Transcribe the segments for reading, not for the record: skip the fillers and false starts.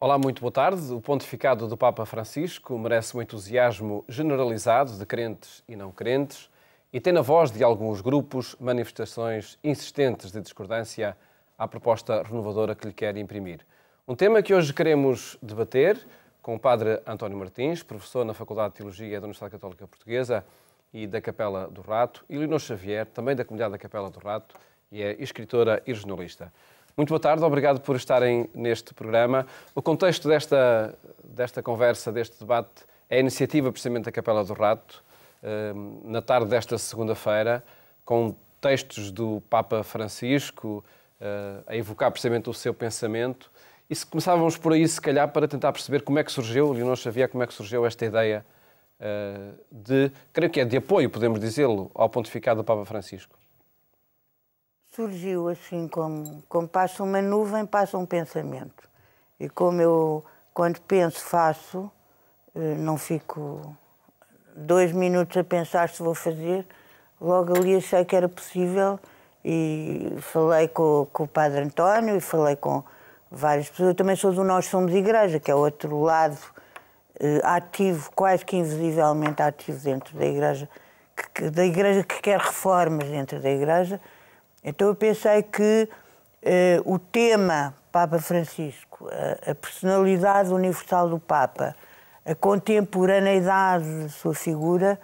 Olá, muito boa tarde. O pontificado do Papa Francisco merece um entusiasmo generalizado de crentes e não crentes e tem na voz de alguns grupos manifestações insistentes de discordância à proposta renovadora que lhe quer imprimir. Um tema que hoje queremos debater com o padre António Martins, professor na Faculdade de Teologia da Universidade Católica Portuguesa e da Capela do Rato, e Leonor Xavier, também da comunidade da Capela do Rato, e é escritora e jornalista. Muito boa tarde, obrigado por estarem neste programa. O contexto desta conversa, deste debate, é a iniciativa precisamente da Capela do Rato, na tarde desta segunda-feira, com textos do Papa Francisco, a evocar precisamente o seu pensamento. E se começávamos por aí, se calhar, para tentar perceber como é que surgiu, Leonor Xavier, como é que surgiu esta ideia creio que é de apoio, podemos dizê-lo, ao pontificado do Papa Francisco. Surgiu assim, como passa uma nuvem, passa um pensamento. E como eu, quando penso, faço, não fico 2 minutos a pensar se vou fazer, logo ali achei que era possível e falei com o padre António e falei com várias pessoas. Eu também sou do Nós Somos Igreja, que é outro lado ativo, quase que invisivelmente ativo dentro da igreja que quer reformas dentro da Igreja. Então eu pensei que o tema Papa Francisco, a personalidade universal do Papa, a contemporaneidade da sua figura,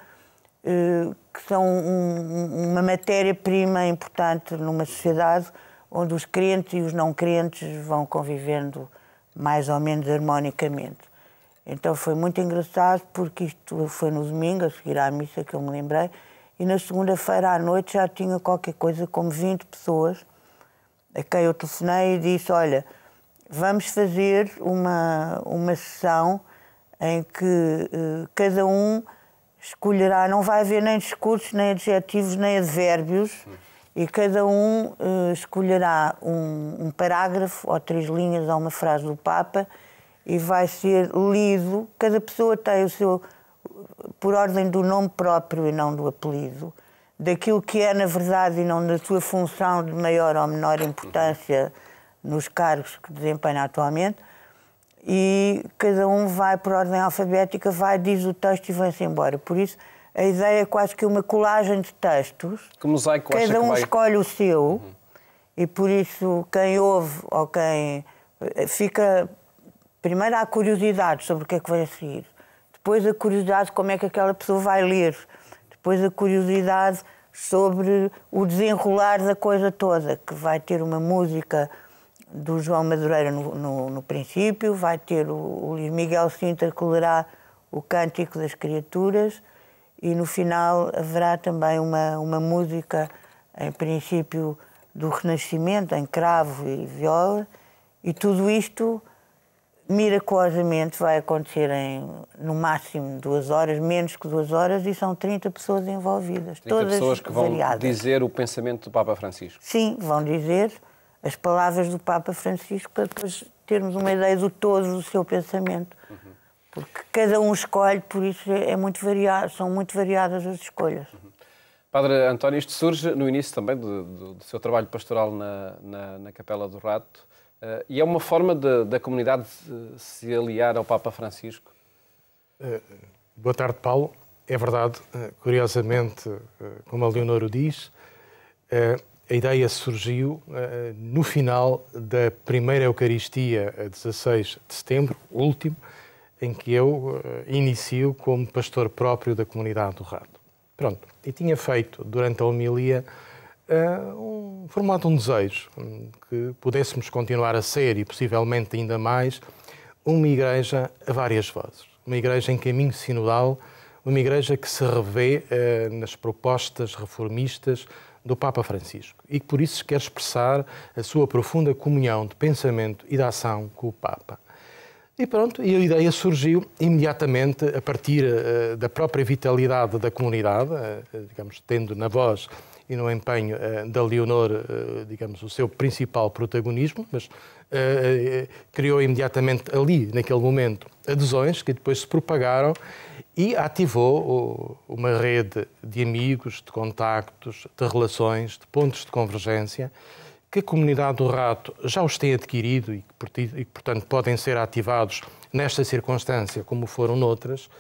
que são uma matéria-prima importante numa sociedade onde os crentes e os não crentes vão convivendo mais ou menos harmonicamente. Então foi muito engraçado porque isto foi no domingo, a seguir à missa, que eu me lembrei, e na segunda-feira à noite já tinha qualquer coisa como 20 pessoas a quem eu telefonei e disse, olha, vamos fazer uma sessão em que cada um escolherá, não vai haver nem discursos, nem adjetivos, nem advérbios, e cada um escolherá um parágrafo ou 3 linhas ou uma frase do Papa e vai ser lido, cada pessoa tem o seu, por ordem do nome próprio e não do apelido, daquilo que é na verdade e não da sua função de maior ou menor importância nos cargos que desempenha atualmente, e cada um vai por ordem alfabética, diz o texto e vai-se embora. Por isso, a ideia é quase que uma colagem de textos, cada um escolhe o seu, e por isso quem ouve ou quem fica... Primeiro há a curiosidade sobre o que é que vai a seguir. Depois a curiosidade de como é que aquela pessoa vai ler. Depois a curiosidade sobre o desenrolar da coisa toda, que vai ter uma música do João Madureira no princípio, vai ter o Luís Miguel Sintra que lerá o Cântico das Criaturas e no final haverá também uma música, em princípio, do Renascimento, em cravo e viola, e tudo isto... miraculosamente vai acontecer no máximo 2 horas, menos que 2 horas, e são 30 pessoas envolvidas. 30 todas pessoas que vão variadas. dizer o pensamento do Papa Francisco. Sim, vão dizer as palavras do Papa Francisco para depois termos uma ideia do todo do seu pensamento. Porque cada um escolhe, por isso é muito variado, são muito variadas as escolhas. Padre António, isto surge no início também do seu trabalho pastoral na Capela do Rato. E é uma forma da comunidade se aliar ao Papa Francisco? Boa tarde, Paulo. É verdade, curiosamente, como a Leonor o diz, a ideia surgiu no final da primeira Eucaristia, a 16 de setembro, último, em que eu inicio como pastor próprio da comunidade do Rato. Pronto, e tinha feito, durante a homilia, formado um desejo que pudéssemos continuar a ser, e possivelmente ainda mais, uma igreja a várias vozes. Uma igreja em caminho sinodal, uma igreja que se revê nas propostas reformistas do Papa Francisco e que por isso quer expressar a sua profunda comunhão de pensamento e de ação com o Papa. E pronto, e a ideia surgiu imediatamente a partir da própria vitalidade da comunidade, digamos, tendo na voz e no empenho da Leonor, digamos, o seu principal protagonismo, mas criou imediatamente ali, naquele momento, adesões que depois se propagaram e ativou uma rede de amigos, de contactos, de relações, de pontos de convergência, que a comunidade do rato já os tem adquirido e que, portanto, podem ser ativados nesta circunstância como foram noutras,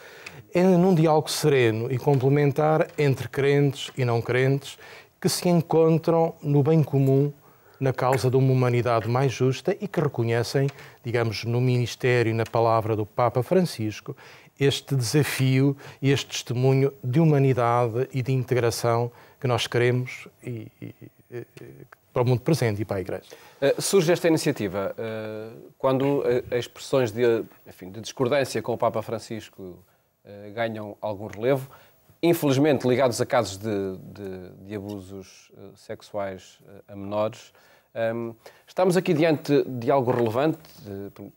é num diálogo sereno e complementar entre crentes e não crentes que se encontram no bem comum, na causa de uma humanidade mais justa e que reconhecem, digamos, no ministério e na palavra do Papa Francisco, este desafio e este testemunho de humanidade e de integração que nós queremos para o mundo presente e para a Igreja. Surge esta iniciativa quando as expressões de discordância com o Papa Francisco ganham algum relevo, infelizmente ligados a casos de abusos sexuais a menores. Estamos aqui diante de algo relevante,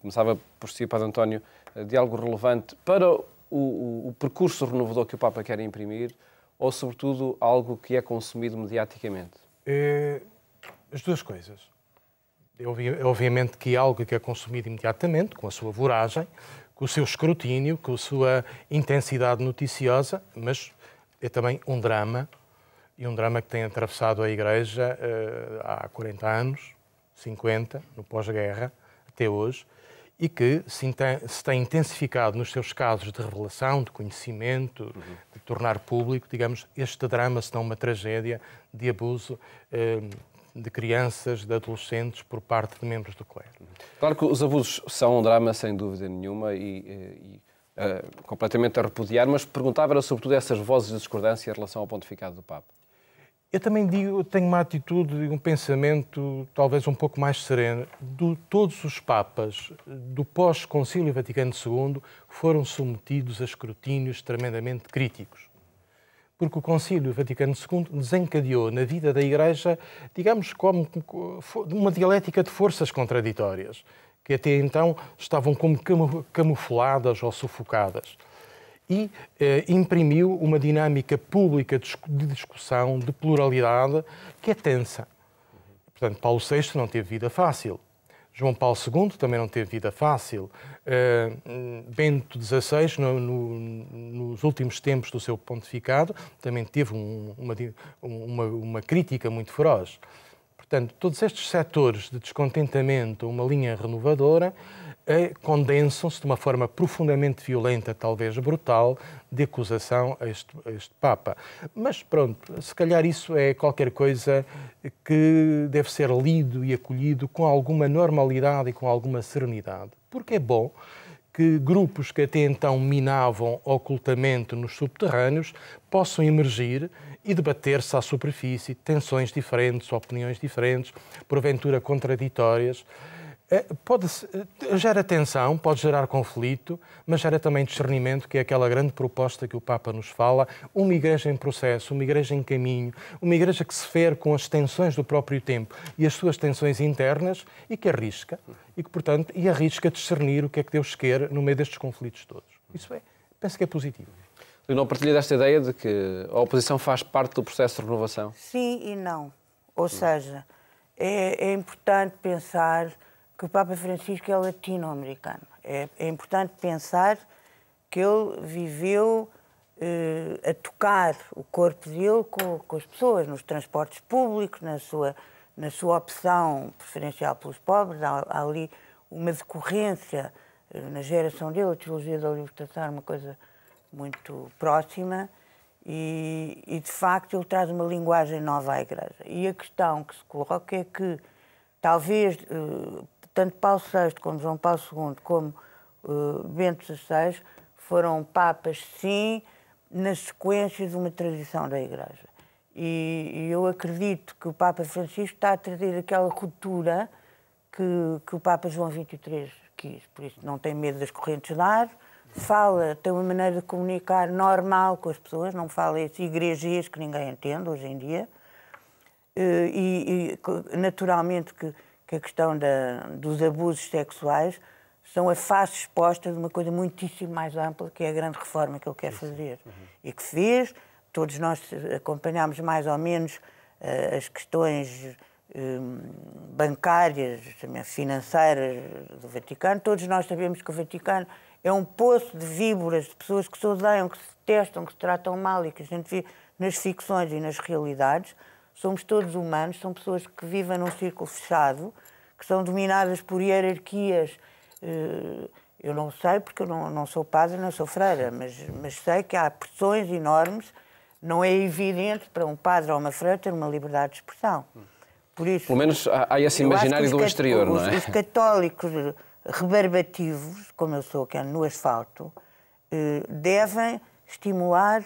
começava por si, Padre António, de algo relevante para o percurso renovador que o Papa quer imprimir, ou sobretudo algo que é consumido mediaticamente? As duas coisas. Obviamente que é algo que é consumido imediatamente, com a sua voragem, com o seu escrutínio, com a sua intensidade noticiosa, mas é também um drama, e um drama que tem atravessado a Igreja há 40 anos, 50, no pós-guerra, até hoje, e que se tem intensificado nos seus casos de revelação, de conhecimento, de tornar público, digamos, este drama, se não uma tragédia de abuso de crianças, de adolescentes, por parte de membros do clero. Claro que os abusos são um drama, sem dúvida nenhuma, e completamente a repudiar, mas perguntava era sobretudo essas vozes de discordância em relação ao pontificado do Papa. Eu também tenho uma atitude e um pensamento talvez um pouco mais sereno. Todos os papas do pós-Concílio Vaticano II foram submetidos a escrutínios tremendamente críticos. Porque o Concílio Vaticano II desencadeou na vida da Igreja, digamos, como uma dialética de forças contraditórias, que até então estavam como camufladas ou sufocadas. E imprimiu uma dinâmica pública de discussão, de pluralidade, que é tensa. Portanto, Paulo VI não teve vida fácil. João Paulo II também não teve vida fácil. Bento XVI, nos últimos tempos do seu pontificado, também teve uma crítica muito feroz. Portanto, todos estes setores de descontentamento, uma linha renovadora, condensam-se de uma forma profundamente violenta, talvez brutal, de acusação a este Papa. Mas pronto, se calhar isso é qualquer coisa que deve ser lido e acolhido com alguma normalidade e com alguma serenidade. Porque é bom que grupos que até então minavam ocultamente nos subterrâneos possam emergir e debater-se à superfície, tensões diferentes, opiniões diferentes, porventura contraditórias. Gera tensão, pode gerar conflito, mas gera também discernimento, que é aquela grande proposta que o Papa nos fala, uma igreja em processo, uma igreja em caminho, uma igreja que se fere com as tensões do próprio tempo e as suas tensões internas e que arrisca, e que, portanto, arrisca discernir o que é que Deus quer no meio destes conflitos todos. Isso penso que é positivo. Eu não partilho desta ideia de que a oposição faz parte do processo de renovação? Sim e não. Ou seja, é importante pensar que o Papa Francisco é latino-americano. É importante pensar que ele viveu a tocar o corpo dele com as pessoas, nos transportes públicos, na sua opção preferencial pelos pobres. Há ali uma decorrência na geração dele, a teologia da libertação é uma coisa muito próxima e, de facto, ele traz uma linguagem nova à Igreja. E a questão que se coloca é que, talvez, tanto Paulo VI como João Paulo II, como Bento XVI, foram papas, sim, na sequência de uma tradição da Igreja. E eu acredito que o Papa Francisco está a trazer aquela ruptura que o Papa João XXIII quis. Por isso não tem medo das correntes de ar, tem uma maneira de comunicar normal com as pessoas, não fala esses igrejês que ninguém entende hoje em dia. E naturalmente que a questão dos abusos sexuais são a face exposta de uma coisa muitíssimo mais ampla, que é a grande reforma que ele quer fazer. E que fez, todos nós acompanhámos mais ou menos as questões bancárias, financeiras do Vaticano. Todos nós sabemos que o Vaticano é um poço de víboras, de pessoas que se odeiam, que se detestam, que se tratam mal e que a gente vê nas ficções e nas realidades. somos todos humanos, são pessoas que vivem num círculo fechado, que são dominadas por hierarquias. Eu não sei, porque eu não sou padre, não sou freira, mas sei que há pressões enormes. Não é evidente para um padre ou uma freira ter uma liberdade de expressão. Por isso, pelo menos há esse imaginário do exterior, não é? Os católicos rebarbativos, como eu sou, que ando no asfalto, devem estimular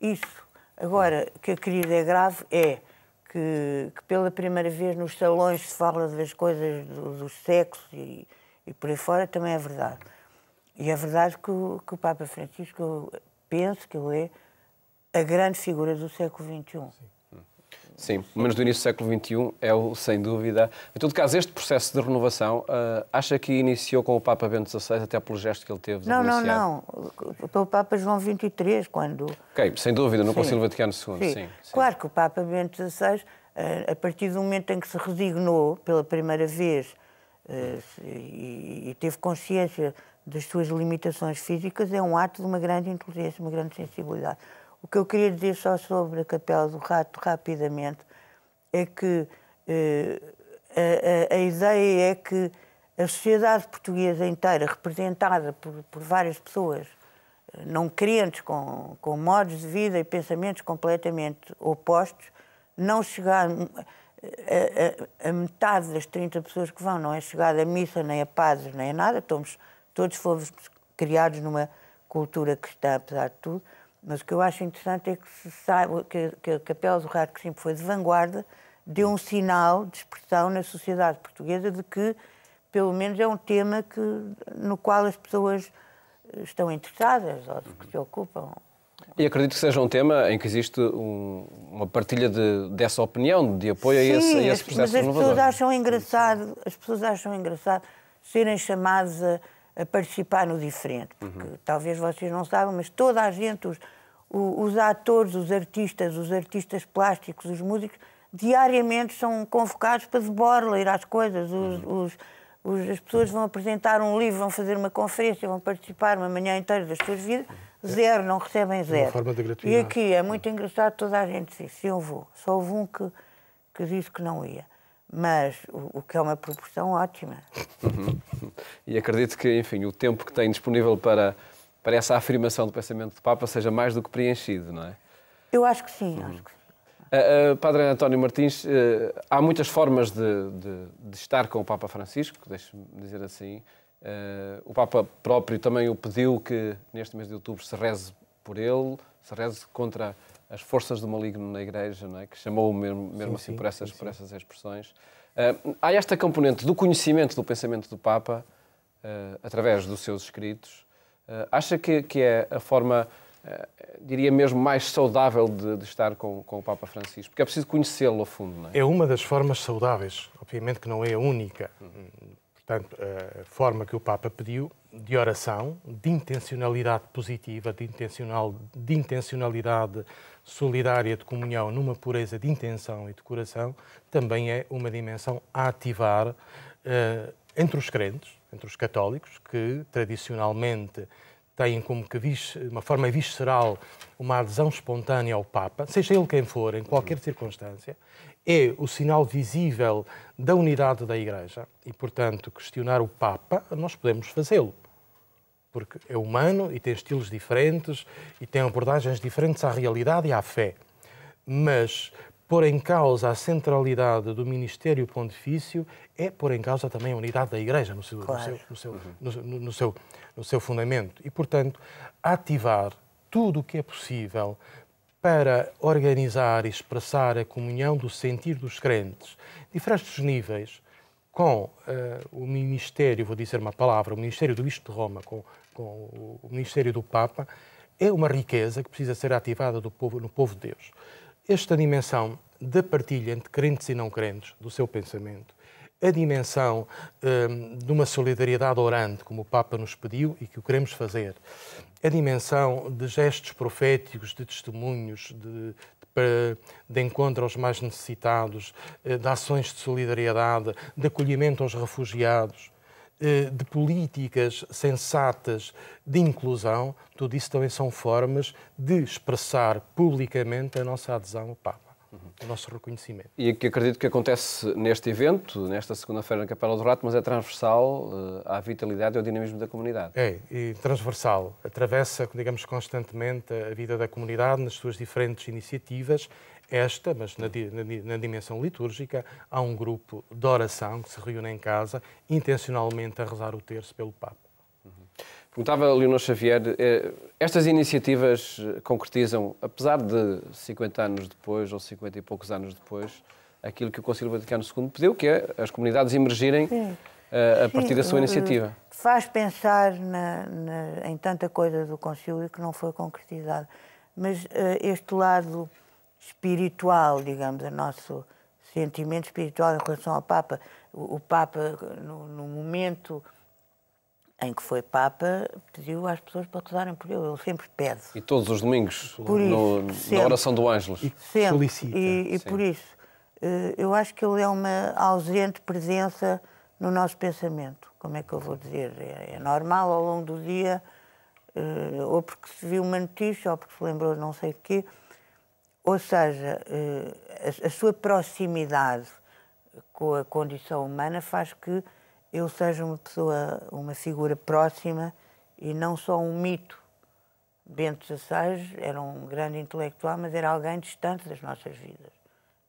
isso. Agora, o que a querida é grave é que pela primeira vez nos salões se fala das coisas do sexo e por aí fora, também é verdade. E é verdade que o Papa Francisco, eu penso que ele é a grande figura do século XXI. Sim, pelo menos do início do século XXI é o, sem dúvida. Em todo caso, este processo de renovação, acha que iniciou com o Papa Bento XVI, até pelo gesto que ele teve de renunciar? Não. Pelo Papa João XXIII, quando... Ok, sem dúvida, no Concílio Vaticano II, sim. Claro que o Papa Bento XVI, a partir do momento em que se resignou pela primeira vez e teve consciência das suas limitações físicas, é um ato de uma grande inteligência, uma grande sensibilidade. O que eu queria dizer só sobre a Capela do Rato, rapidamente, é que a ideia é que a sociedade portuguesa inteira, representada por várias pessoas não crentes, com modos de vida e pensamentos completamente opostos, não chegar a metade das 30 pessoas que vão, não é chegada a missa, nem a padres, nem a nada, todos fomos criados numa cultura cristã, apesar de tudo. Mas o que eu acho interessante é que se saiba que a Capela do Rato, que sempre foi de vanguarda, deu um sinal de expressão na sociedade portuguesa de que, pelo menos, é um tema no qual as pessoas estão interessadas ou que se ocupam. E acredito que seja um tema em que existe uma partilha dessa opinião, de apoio a esse processo renovador. As pessoas acham engraçado serem chamadas a participar no diferente, porque talvez vocês não saibam, mas toda a gente, os atores, os artistas plásticos, os músicos, diariamente são convocados para de borla ir às coisas. As pessoas vão apresentar um livro, vão fazer uma conferência, vão participar uma manhã inteira das suas vidas, zero, não recebem zero. Uma forma de gratuidade. E aqui é muito engraçado, toda a gente diz, sim, eu vou. Só houve um que disse que não ia. Mas o que é uma proporção ótima. E acredito que, enfim, o tempo que tem disponível para essa afirmação do pensamento do Papa seja mais do que preenchido, não é? Eu acho que sim, acho que sim. Padre António Martins, há muitas formas de estar com o Papa Francisco, deixe-me dizer assim. O Papa próprio também o pediu que neste mês de outubro se reze por ele, se reze contra as forças do maligno na Igreja, não é? Que chamou mesmo assim por essas expressões. Há esta componente do conhecimento do pensamento do Papa, através dos seus escritos. Acha que é a forma, diria mesmo, mais saudável de estar com o Papa Francisco? Porque é preciso conhecê-lo a fundo, não é? É uma das formas saudáveis, obviamente que não é a única. Portanto, a forma que o Papa pediu de oração, de intencionalidade positiva, de intencionalidade solidária de comunhão, numa pureza de intenção e de coração, também é uma dimensão a ativar entre os crentes, entre os católicos, que tradicionalmente têm como que uma forma visceral uma adesão espontânea ao Papa, seja ele quem for, em qualquer circunstância, é o sinal visível da unidade da Igreja e, portanto, questionar o Papa, nós podemos fazê-lo, porque é humano e tem estilos diferentes e tem abordagens diferentes à realidade e à fé. Mas pôr em causa a centralidade do Ministério Pontifício é pôr em causa também a unidade da Igreja no seu fundamento. E, portanto, ativar tudo o que é possível para organizar e expressar a comunhão do sentir dos crentes, diferentes níveis, com o Ministério, vou dizer uma palavra, o Ministério do Bispo de Roma, com o Ministério do Papa, é uma riqueza que precisa ser ativada no povo de Deus. Esta dimensão da partilha entre crentes e não crentes do seu pensamento, a dimensão de uma solidariedade orante, como o Papa nos pediu e que o queremos fazer, a dimensão de gestos proféticos, de testemunhos, de encontro aos mais necessitados, de ações de solidariedade, de acolhimento aos refugiados, de políticas sensatas de inclusão, tudo isso também são formas de expressar publicamente a nossa adesão ao Papa. o nosso reconhecimento. E que acredito que acontece neste evento, nesta segunda-feira na Capela do Rato, mas é transversal à vitalidade e ao dinamismo da comunidade. É, e transversal. Atravessa, digamos, constantemente a vida da comunidade nas suas diferentes iniciativas. Esta, mas na dimensão litúrgica, há um grupo de oração que se reúne em casa, intencionalmente a rezar o terço pelo Papa. Perguntava a Leonor Xavier, estas iniciativas concretizam, apesar de 50 anos depois, ou 50 e poucos anos depois, aquilo que o Concílio Vaticano II pediu, que é as comunidades emergirem a partir da sua iniciativa. Faz pensar em tanta coisa do Concílio que não foi concretizada. Mas este lado espiritual, digamos, o nosso sentimento espiritual em relação ao Papa, o Papa, no momento em que foi Papa, pediu às pessoas para rezarem por ele. Ele sempre pede. E todos os domingos, Isso, na oração do Ângelus. Sempre. Solicita. E por isso, eu acho que ele é uma ausente presença no nosso pensamento. Como é que eu vou dizer? É normal ao longo do dia, ou porque se viu uma notícia, ou porque se lembrou de não sei o quê. Ou seja, a sua proximidade com a condição humana faz que ele seja uma figura próxima e não só um mito. Bento XVI era um grande intelectual, mas era alguém distante das nossas vidas.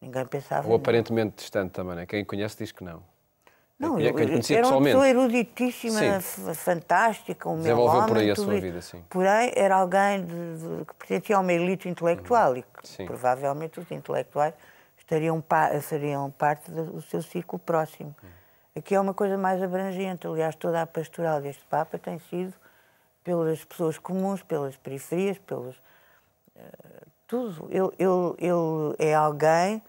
Ninguém pensava... Ou aparentemente distante também, né? Quem conhece diz que não. Não, Quem conhecia era uma pessoalmente. pessoa eruditíssima, fantástica, um Desenvolveu por aí melómano, a sua vida, sim. Porém, era alguém que pertencia a uma elite intelectual e que Sim. provavelmente os intelectuais fariam parte do seu círculo próximo. Aqui é uma coisa mais abrangente. Aliás, toda a pastoral deste Papa tem sido pelas pessoas comuns, pelas periferias, tudo. Ele é alguém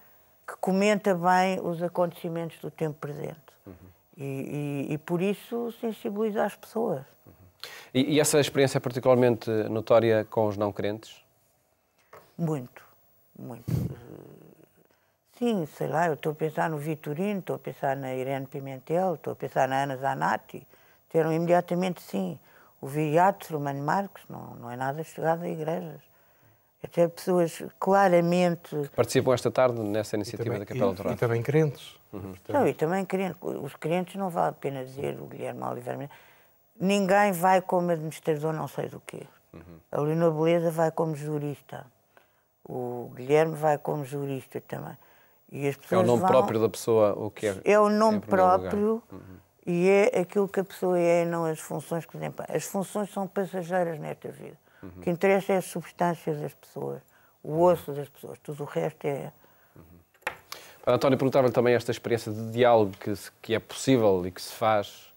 que comenta bem os acontecimentos do tempo presente. E por isso sensibiliza as pessoas. E essa experiência é particularmente notória com os não crentes? Muito, muito. Sim, sei lá, eu estou a pensar no Vitorino, estou a pensar na Irene Pimentel, estou a pensar na Ana Zanatti. Disseram imediatamente sim. O Viriato, Romano Marques, não é nada chegado a igrejas. Até pessoas claramente... Participam esta tarde nessa iniciativa da Capela do Rato. E também crentes. Não, e também crentes. Os crentes não vale a pena dizer, o Guilherme Oliveira. Ninguém vai como administrador não sei do quê. A Leonor Beleza vai como jurista. O Guilherme vai como jurista também. E as pessoas É o nome próprio da pessoa o que é? É o nome próprio e é aquilo que a pessoa é, não as funções que desempenha. As funções são passageiras nesta vida. O que interessa é a substância das pessoas, o osso das pessoas. Tudo o resto é... António, perguntava-lhe também esta experiência de diálogo que é possível e que se faz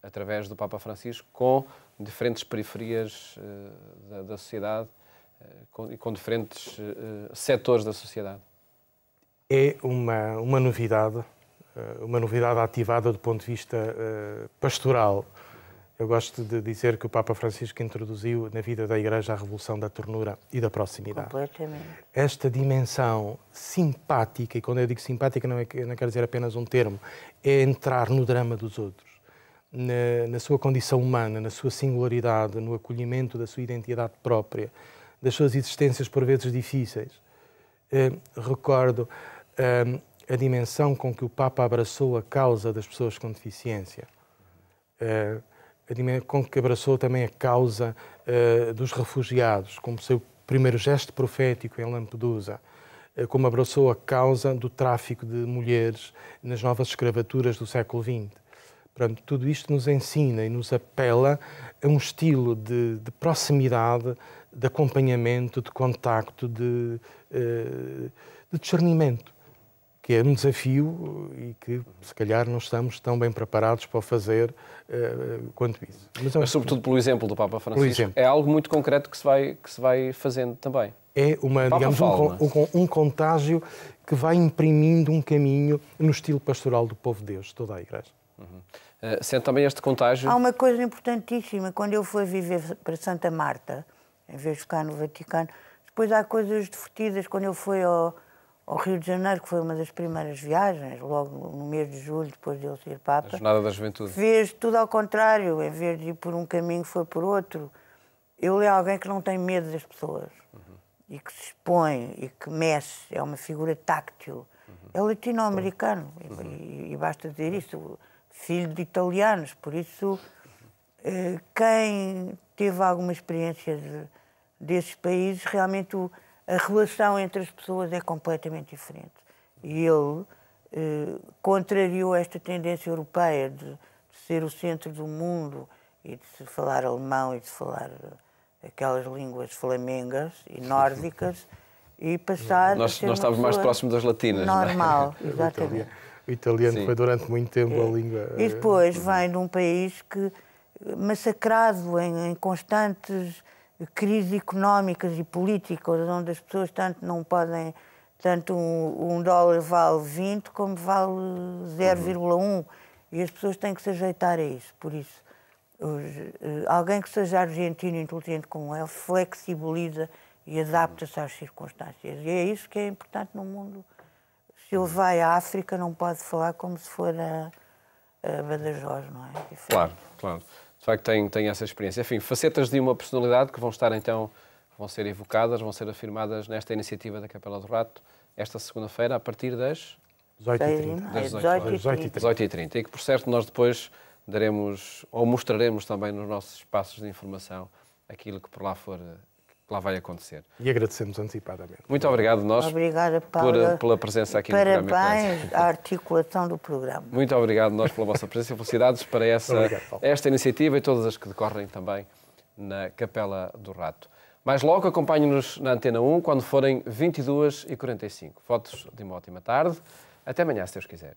através do Papa Francisco com diferentes periferias da sociedade e com diferentes setores da sociedade. É uma novidade ativada do ponto de vista pastoral. Eu gosto de dizer que o Papa Francisco introduziu na vida da Igreja a revolução da ternura e da proximidade. Completamente. Esta dimensão simpática, e quando eu digo simpática não quero dizer apenas um termo, é entrar no drama dos outros, na sua condição humana, na sua singularidade, no acolhimento da sua identidade própria, das suas existências por vezes difíceis. Recordo a dimensão com que o Papa abraçou a causa das pessoas com deficiência, com que abraçou também a causa dos refugiados, como seu primeiro gesto profético em Lampedusa, como abraçou a causa do tráfico de mulheres nas novas escravaturas do século XX. Portanto, tudo isto nos ensina e nos apela a um estilo de proximidade, de acompanhamento, de contacto, de discernimento, que é um desafio e que, se calhar, não estamos tão bem preparados para o fazer quanto isso. Mas sobretudo pelo exemplo do Papa Francisco, é algo muito concreto que se vai fazendo também. É um contágio que vai imprimindo um caminho no estilo pastoral do povo de Deus, toda a Igreja. Sente também este contágio? Há uma coisa importantíssima. Quando eu fui viver para Santa Marta, em vez de ficar no Vaticano, depois há coisas divertidas. Quando eu fui ao Rio de Janeiro, que foi uma das primeiras viagens, logo no mês de julho, depois de ele ser Papa. A Jornada da Juventude. Fez tudo ao contrário. Em vez de ir por um caminho, foi por outro. Ele é alguém que não tem medo das pessoas. e que se expõe e que mexe, é uma figura táctil, é latino-americano. E basta dizer isso, filho de italianos. Por isso, quem teve alguma experiência desses países, realmente a relação entre as pessoas é completamente diferente. E ele contrariou esta tendência europeia de ser o centro do mundo e de se falar alemão e de se falar aquelas línguas flamengas e nórdicas e passar nós estávamos mais próximos das latinas. Normal, não é? Exatamente. O italiano Sim. foi durante muito tempo a língua... E depois vem de um país que, massacrado em constantes crises económicas e políticas, onde as pessoas tanto não podem... Tanto um dólar vale 20 como vale 0,1. E as pessoas têm que se ajeitar a isso. Por isso, alguém que seja argentino inteligente como ele flexibiliza e adapta-se às circunstâncias. E é isso que é importante no mundo. Se ele vai à África, não pode falar como se for a Badajoz, não é? Claro, claro. De facto, tem essa experiência. Enfim, facetas de uma personalidade que vão estar, então, vão ser evocadas, vão ser afirmadas nesta iniciativa da Capela do Rato, esta segunda-feira, a partir das 18h30. 18h30. E que, por certo, nós depois daremos, ou mostraremos também nos nossos espaços de informação, aquilo que por lá for, que lá vai acontecer. E agradecemos antecipadamente. Muito obrigado, nós, Obrigada, Paula, pela presença aqui no programa. Parabéns à articulação do programa. Muito obrigado, nós, pela vossa presença e felicidades para esta iniciativa e todas as que decorrem também na Capela do Rato. Mais logo, acompanhe-nos na Antena 1 quando forem 22h45. Votos de uma ótima tarde. Até amanhã, se Deus quiser.